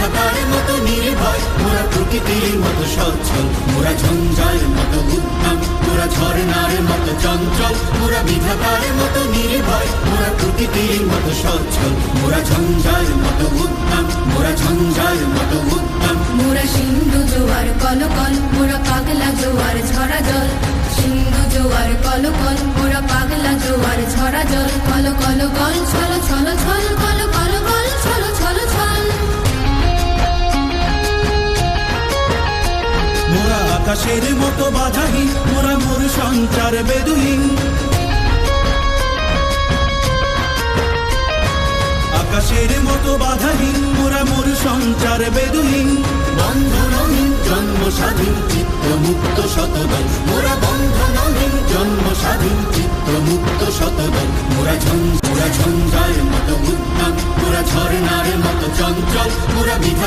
বিধাতার মতো নির্ভয়, মোরা প্রকৃতির মতো সচ্ছল, মোরা ঝঞ্ঝার মতো উদ্যম, মোরা ঝর্ণার মতো চঞ্চল, মোরা বিধাতার মতো নির্ভয়, মোরা প্রকৃতির মতো সচ্ছল, মোরা ঝঞ্ঝার মতো উদ্যম, মোরা ঝঞ্ঝার মতো উদ্যম। মোরা সিন্ধু জোয়ার কলকল, মোরা পাগলা জোয়ার ঝরা জল, সিন্ধু জোয়ার কলকল, মোরা পাগলা জোয়ার ঝরা জল, কল কল গল ছল ছল ছল, কল কল গল ছল ছল ছল। মোরা আকাশের মতো বাধাহীন, মোরা মোর সঞ্চার বেদুহীন, আকাশের মতো বাধাহীন, মোরা মোর সঞ্চার বেদুহীন। বন্ধনহীন জন্ম স্বাধীন চিত্ত মুক্ত শতদল, মোরা বন্ধনহীন জন্ম স্বাধীন চিত্ত মুক্ত শতদল। মোরা ঝঞ্ঝার মতো উদ্যম, মোরা ঝর্ণার মতো চঞ্চল, মোরা বিধাতা